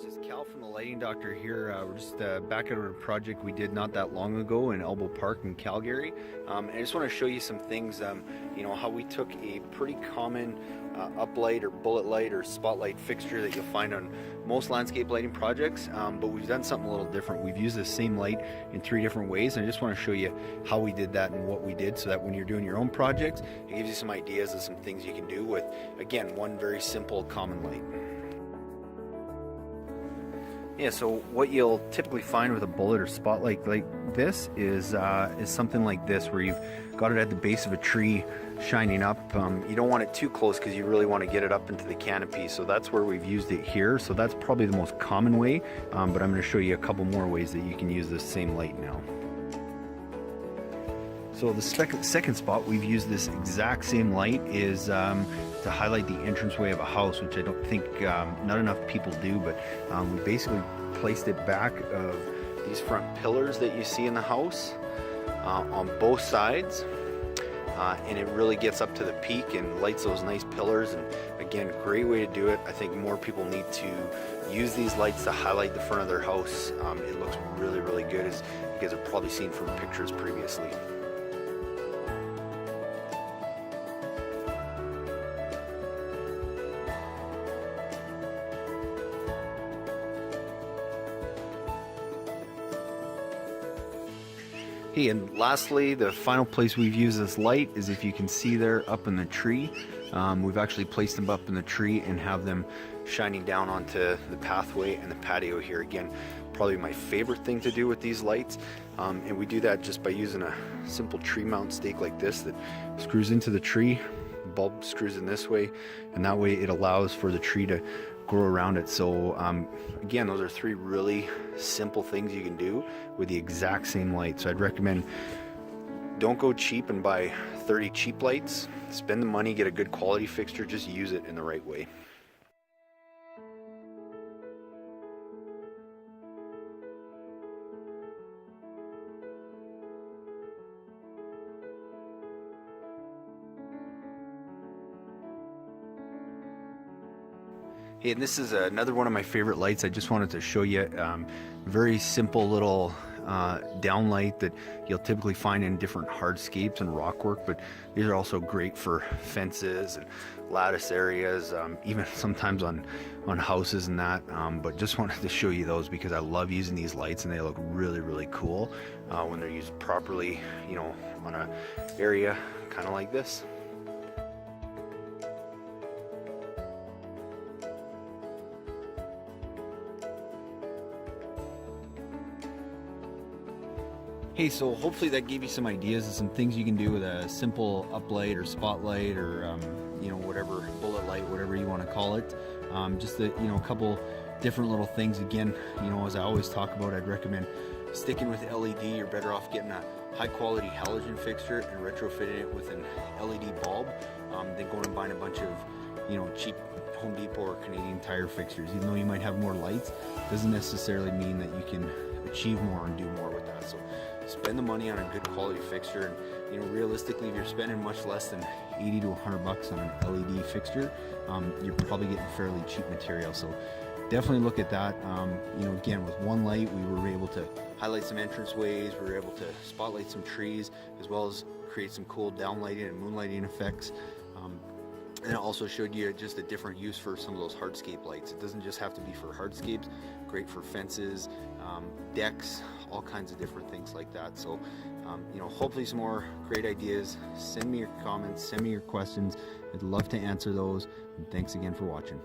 This is Cal from the Lighting Doctor here. We're just back at a project we did not that long ago in Elbow Park in Calgary. And I just want to show you some things, you know, how we took a pretty common uplight or bullet light or spotlight fixture that you'll find on most landscape lighting projects, but we've done something a little different. We've used the same light in 3 different ways, and I just want to show you how we did that and what we did, so that when you're doing your own projects, it gives you some ideas of some things you can do with, again, one very simple common light. Yeah, so what you'll typically find with a bullet or spotlight like this is something like this, where you've got it at the base of a tree shining up. You don't want it too close because you really want to get it up into the canopy, so that's where we've used it here. So that's probably the most common way, but I'm going to show you a couple more ways that you can use this same light now. So the second spot we've used this exact same light is to highlight the entranceway of a house, which I don't think not enough people do, but we basically placed it back of these front pillars that you see in the house on both sides, and it really gets up to the peak and lights those nice pillars. And again, great way to do it. I think more people need to use these lights to highlight the front of their house. It looks really, really good, as you guys have probably seen from pictures previously. Hey, and lastly, the final place we've used this light is, if you can see there up in the tree. We've actually placed them up in the tree and have them shining down onto the pathway and the patio here. Again, probably my favorite thing to do with these lights, and we do that just by using a simple tree mount stake like this that screws into the tree. The bulb screws in this way, and that way it allows for the tree to grow around it. So again, those are 3 really simple things you can do with the exact same light. So I'd recommend, don't go cheap and buy 30 cheap lights. Spend the money, get a good quality fixture, just use it in the right way. Hey, and this is another one of my favorite lights. I just wanted to show you very simple little downlight that you'll typically find in different hardscapes and rock work, but these are also great for fences and lattice areas, even sometimes on houses and that, but just wanted to show you those because I love using these lights, and they look really, really cool when they're used properly, you know, on an area kind of like this. Hey, so hopefully that gave you some ideas of some things you can do with a simple uplight or spotlight, or you know, whatever, bullet light, whatever you want to call it. Just a couple different little things. Again, you know, as I always talk about, I'd recommend sticking with LED. You're better off getting a high quality halogen fixture and retrofitting it with an LED bulb than going and buying a bunch of, you know, cheap Home Depot or Canadian Tire fixtures. Even though you might have more lights, doesn't necessarily mean that you can achieve more and do more with that. So spend the money on a good quality fixture, and you know, realistically, if you're spending much less than 80 to 100 bucks on an LED fixture, you're probably getting fairly cheap material. So definitely look at that. You know, again, with one light, we were able to highlight some entranceways, we were able to spotlight some trees, as well as create some cool downlighting and moonlighting effects. And it also showed you just a different use for some of those hardscape lights. It doesn't just have to be for hardscapes, great for fences, decks, all kinds of different things like that. So, you know, hopefully some more great ideas. Send me your comments, send me your questions. I'd love to answer those. And thanks again for watching.